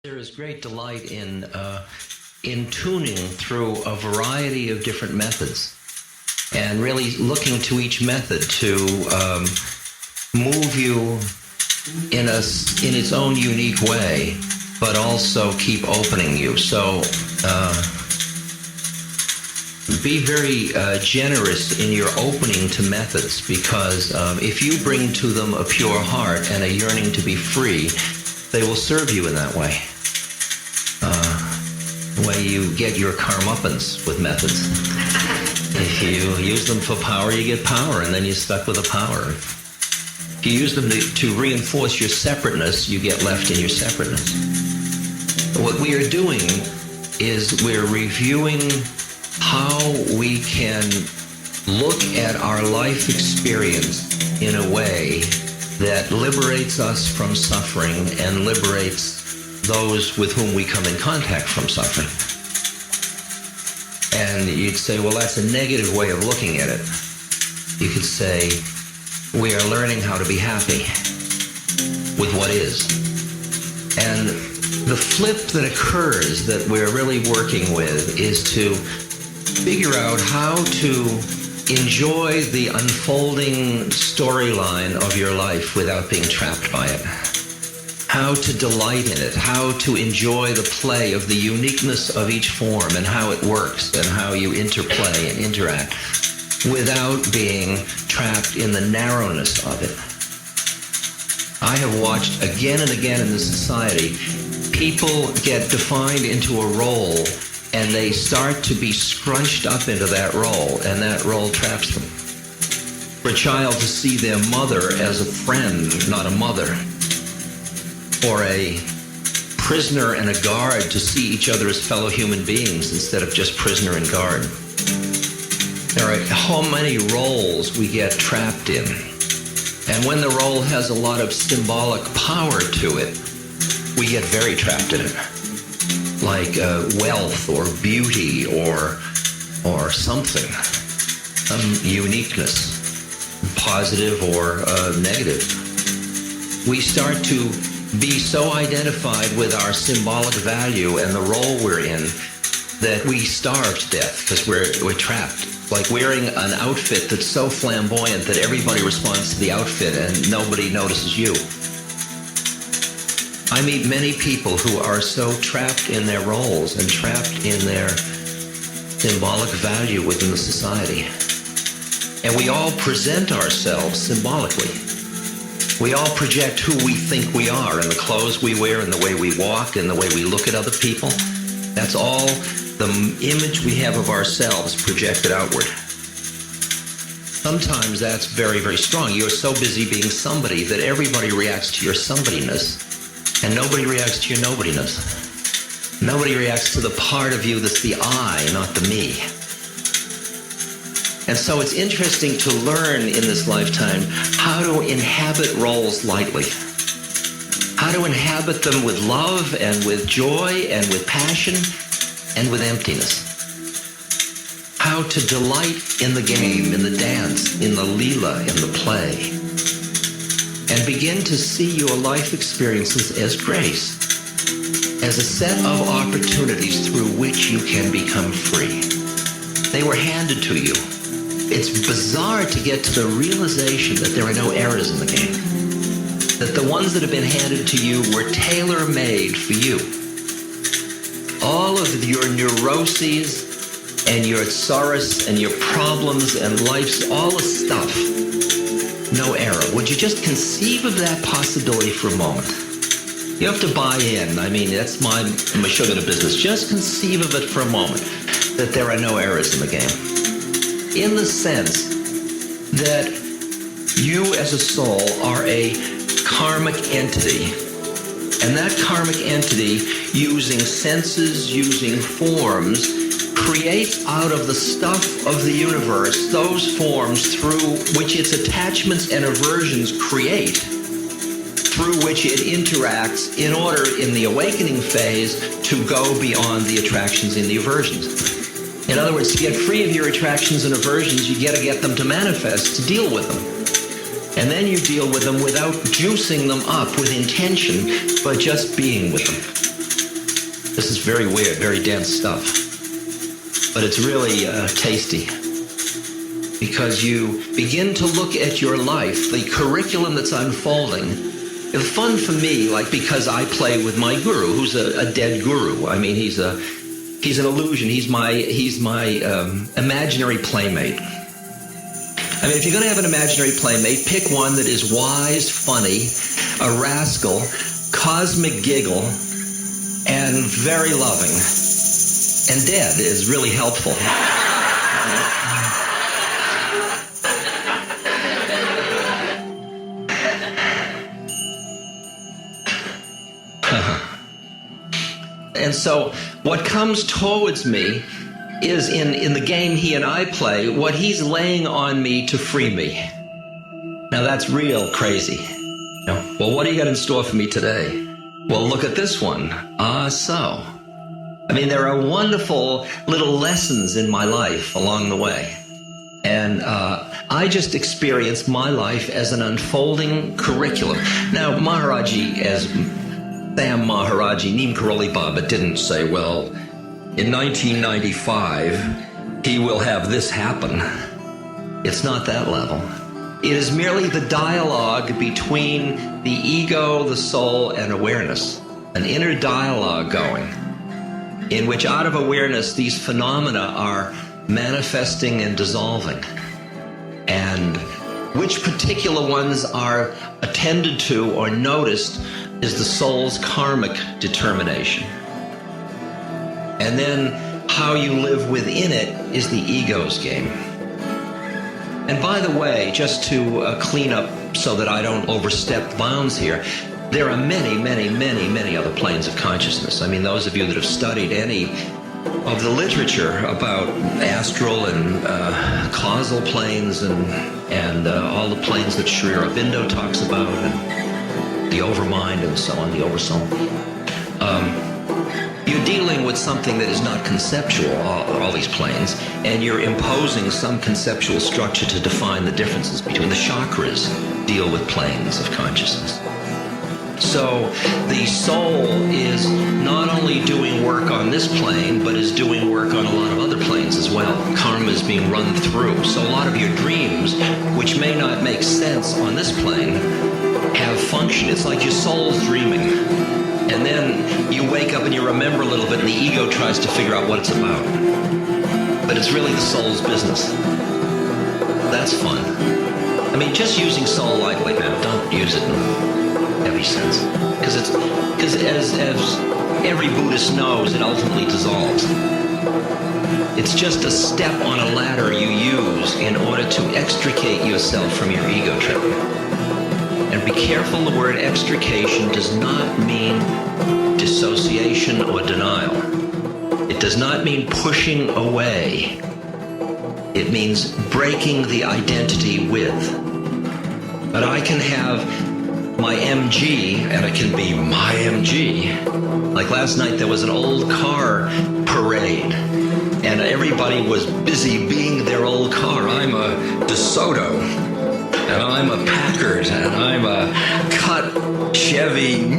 There is great delight in tuning through a variety of different methods and really looking to each method to move you in its own unique way, but also keep opening you. So be very generous in your opening to methods, because if you bring to them a pure heart and a yearning to be free, they will serve you in that way. The way you get your karmapans with methods. If you use them for power, you get power, and then you're stuck with the power. If you use them to reinforce your separateness, you get left in your separateness. What we are doing is we're reviewing how we can look at our life experience in a way that liberates us from suffering and liberates those with whom we come in contact from suffering. And you'd say, well, that's a negative way of looking at it. You could say, we are learning how to be happy with what is. And the flip that occurs that we're really working with is to figure out how to enjoy the unfolding storyline of your life without being trapped by it. How to delight in it, how to enjoy the play of the uniqueness of each form and how it works and how you interplay and interact without being trapped in the narrowness of it. I have watched again and again in this society, people get defined into a role and they start to be scrunched up into that role, and that role traps them. For a child to see their mother as a friend, not a mother, or a prisoner and a guard to see each other as fellow human beings instead of just prisoner and guard. There are how many roles we get trapped in. And when the role has a lot of symbolic power to it, we get very trapped in it. Like wealth or beauty or something, some uniqueness, positive or negative. We start to be so identified with our symbolic value and the role we're in that we starve to death because we're trapped. Like wearing an outfit that's so flamboyant that everybody responds to the outfit and nobody notices you. I meet many people who are so trapped in their roles and trapped in their symbolic value within the society. And we all present ourselves symbolically. We all project who we think we are in the clothes we wear and the way we walk and the way we look at other people. That's all the image we have of ourselves projected outward. Sometimes that's very, very strong. You're so busy being somebody that everybody reacts to your somebodyness and nobody reacts to your nobodyness. Nobody reacts to the part of you that's the I, not the me. And so it's interesting to learn in this lifetime how to inhabit roles lightly. How to inhabit them with love and with joy and with passion and with emptiness. How to delight in the game, in the dance, in the leela, in the play. And begin to see your life experiences as grace, as a set of opportunities through which you can become free. They were handed to you. It's bizarre to get to the realization that there are no errors in the game. That the ones that have been handed to you were tailor-made for you. All of your neuroses and your sorrows and your problems and life's all the stuff. No error. Would you just conceive of that possibility for a moment? You have to buy in. I mean, that's my sugar to business. Just conceive of it for a moment, that there are no errors in the game. In the sense that you as a soul are a karmic entity. And that karmic entity, using senses, using forms, creates out of the stuff of the universe those forms through which its attachments and aversions create, through which it interacts in order in the awakening phase to go beyond the attractions and the aversions. In other words, to get free of your attractions and aversions, you got to get them to manifest, to deal with them. And then you deal with them without juicing them up with intention, but just being with them. very weird, very dense stuff. But it's really tasty, because you begin to look at your life, the curriculum that's unfolding. It's fun for me, like, because I play with my guru, who's a dead guru. I mean, he's an illusion. He's my imaginary playmate. I mean, if you're going to have an imaginary playmate, pick one that is wise, funny, a rascal, cosmic giggle, and very loving. And dead is really helpful. And so what comes towards me is, in the game he and I play, what he's laying on me to free me. Now that's real crazy. Well, what do you got in store for me today? Well, look at this one. So. I mean, there are wonderful little lessons in my life along the way. And I just experienced my life as an unfolding curriculum. Now, Maharaji, as Sam Maharaji, Neem Karoli Baba, didn't say, well, in 1995, he will have this happen. It's not that level. It is merely the dialogue between the ego, the soul, and awareness. An inner dialogue going, in which out of awareness these phenomena are manifesting and dissolving. And which particular ones are attended to or noticed is the soul's karmic determination. And then how you live within it is the ego's game. And by the way, just to clean up so that I don't overstep bounds here, there are many, many, many, many other planes of consciousness. I mean, those of you that have studied any of the literature about astral and causal planes and all the planes that Sri Aurobindo talks about, and the overmind and so on, the oversoul, you're dealing with something that is not conceptual, all these planes, and you're imposing some conceptual structure to define the differences between the chakras. Deal with planes of consciousness. So the soul is not only doing work on this plane, but is doing work on a lot of other planes as well. Karma is being run through. So a lot of your dreams, which may not make sense on this plane, have function. It's like your soul's dreaming. And then you wake up and you remember a little bit, and the ego tries to figure out what it's about. But it's really the soul's business. That's fun. I mean, just using soul lightly now. Don't use it in heavy sense, because as every Buddhist knows, it ultimately dissolves. It's just a step on a ladder you use in order to extricate yourself from your ego trip. And be careful, the word extrication does not mean dissociation or denial. It does not mean pushing away. It means breaking the identity with. But I can have my MG, and it can be my MG. Like last night, there was an old car parade, and everybody was busy being their old car. I'm a DeSoto, and I'm a Packard, and I'm a cut Chevy.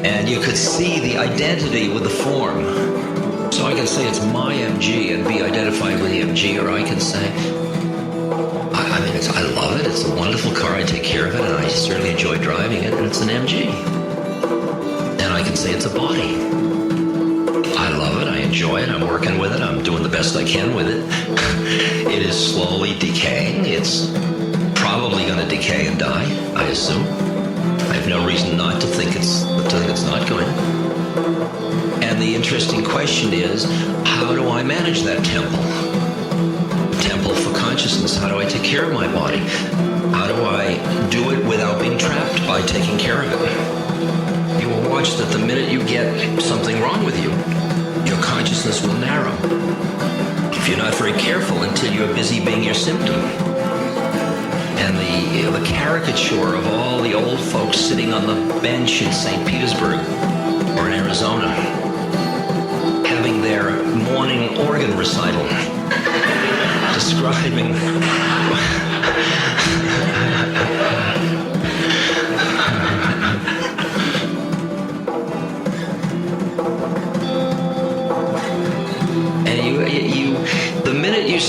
And you could see the identity with the form. So I can say it's my MG and be identified with the MG, or I can say, I love it. It's a wonderful car. I take care of it, and I certainly enjoy driving it, and it's an MG. And I can say it's a body. I love it. I enjoy it. I'm working with it. I'm doing the best I can with it. It is slowly decaying. It's probably going to decay and die, I assume. I have no reason not to think it's not going. And the interesting question is, how do I manage that temple? Temple for consciousness. How do I take care of my body? How do I do it without being trapped by taking care of it? You will watch that the minute you get something wrong with you, your consciousness will narrow. If you're not very careful until you're busy being your symptom. And the caricature of all the old folks sitting on the bench in St. Petersburg or in Arizona, having their morning organ recital, describing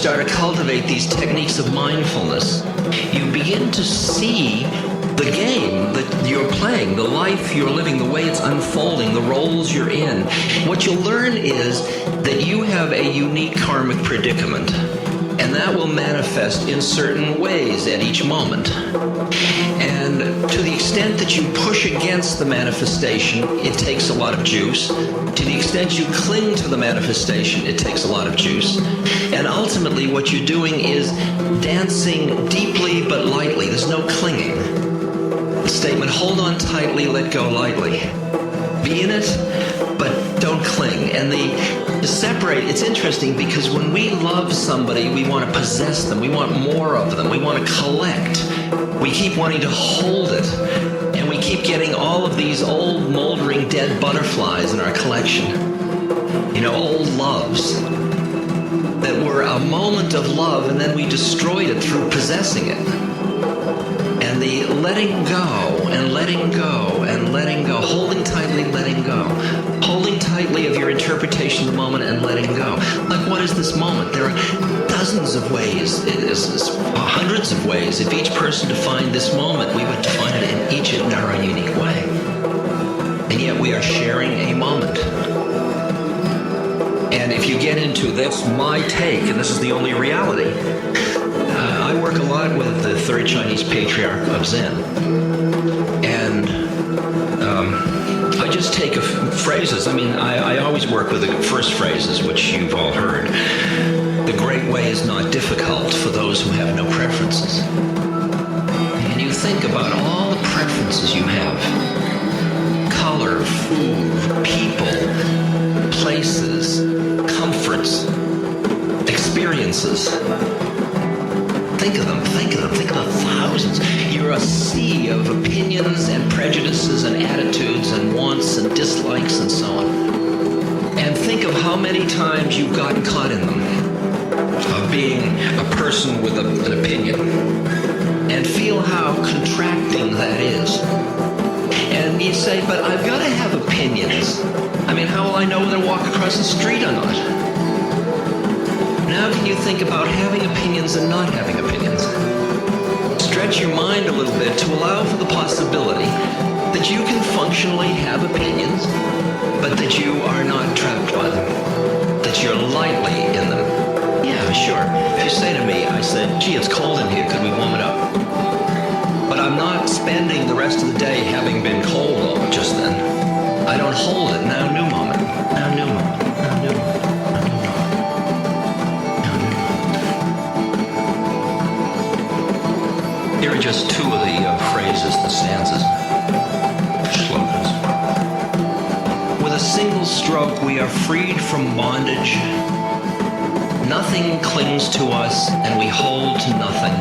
start to cultivate these techniques of mindfulness, you begin to see the game that you're playing, the life you're living, the way it's unfolding, the roles you're in. What you'll learn is that you have a unique karmic predicament, and that will manifest in certain ways at each moment. And to the extent that you push against the manifestation, it takes a lot of juice. To the extent you cling to the manifestation, it takes a lot of juice. And ultimately, what you're doing is dancing deeply but lightly. There's no clinging. The statement, hold on tightly, let go lightly. Be in it, but don't cling. And to separate, it's interesting because when we love somebody, we want to possess them. We want more of them. We want to collect. We keep wanting to hold it. And we keep getting all of these old, moldering, dead butterflies in our collection. You know, old loves that were a moment of love, and then we destroyed it through possessing it. And the letting go and letting go and letting go, holding tightly, letting go, holding tightly of your interpretation of the moment and letting go. Like, what is this moment? There are dozens of ways, hundreds of ways. If each person defined this moment, we would define it in each in our own unique way. And yet we are sharing a moment. And if you get into that's my take, and this is the only reality, I work a lot with the third Chinese patriarch of Zen, and I just take phrases. I mean, I always work with the first phrases, which you've all heard. The great way is not difficult for those who have no preferences. And you think about all the preferences you have: color, food, people, places, comforts, experiences. Think of them, think of the thousands. You're a sea of opinions and prejudices and attitudes and wants and dislikes and so on. And think of how many times you've gotten caught in them, of being a person with an opinion. And feel how contracting that is. And you say, but I've got to have opinions. I mean, how will I know whether to walk across the street or not? Now can you think about having opinions and not having opinions? Stretch your mind a little bit to allow for the possibility that you can functionally have opinions, but that you are not trapped by them, that you're lightly in them. Yeah, sure. If you say to me, I said, gee, it's cold in here, could we warm it up? But I'm not spending the rest of the day having been cold just then. I don't hold it. Now new moment. Now new moment. Now new moment. Here are just two of the phrases, the stanzas, slogans. With a single stroke, we are freed from bondage. Nothing clings to us, and we hold to nothing.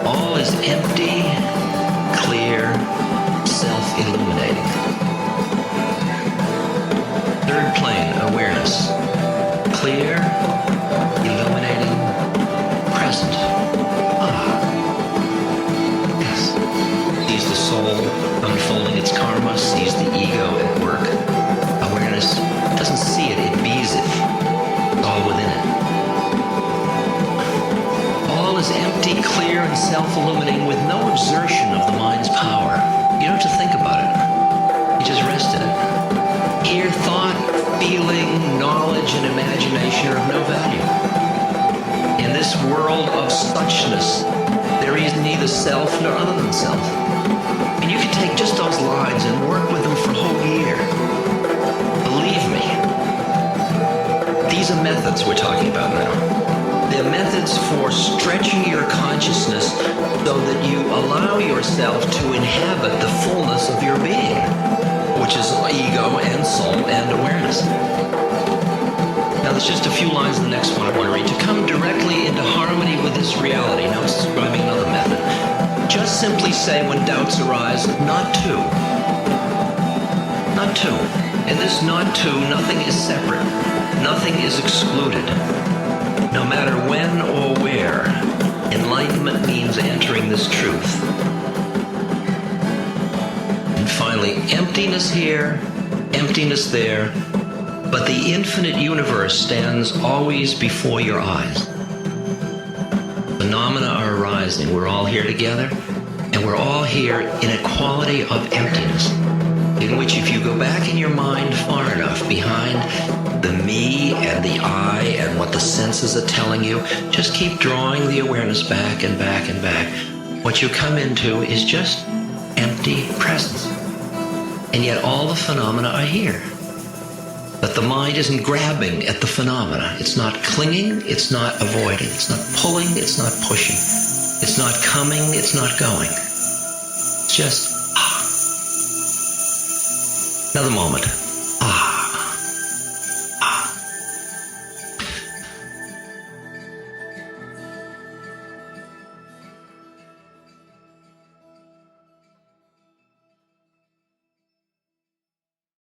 All is empty, clear, self-illuminating. Third plane, awareness. Clear, illuminating, present. Sees the soul unfolding its karma, sees the ego at work. Awareness doesn't see it, it bees it. All within it. All is empty, clear, and self-illuminating with no exertion of the mind's power. You don't have to think about it. You just rest in it. Here, thought, feeling, knowledge, and imagination are of no value. In this world of suchness, there is neither self nor other than self. And you can take just those lines and work with them for a whole year. Believe me. These are methods we're talking about now. They're methods for stretching your consciousness so that you allow yourself to inhabit the fullness of your being, which is ego and soul and awareness. Now there's just a few lines in the next one I want to read. To come directly into harmony with this reality. Now it's describing another method. Just simply say when doubts arise, not to. Not to. In this not to, nothing is separate. Nothing is excluded. No matter when or where, enlightenment means entering this truth. And finally, emptiness here, emptiness there, But the infinite universe stands always before your eyes. Phenomena are arising. We're all here together, and we're all here in a quality of emptiness, in which if you go back in your mind far enough behind the me and the I and what the senses are telling you, just keep drawing the awareness back and back and back. What you come into is just empty presence. And yet all the phenomena are here. But the mind isn't grabbing at the phenomena. It's not clinging, it's not avoiding, it's not pulling, it's not pushing. It's not coming, it's not going. It's just, Another moment.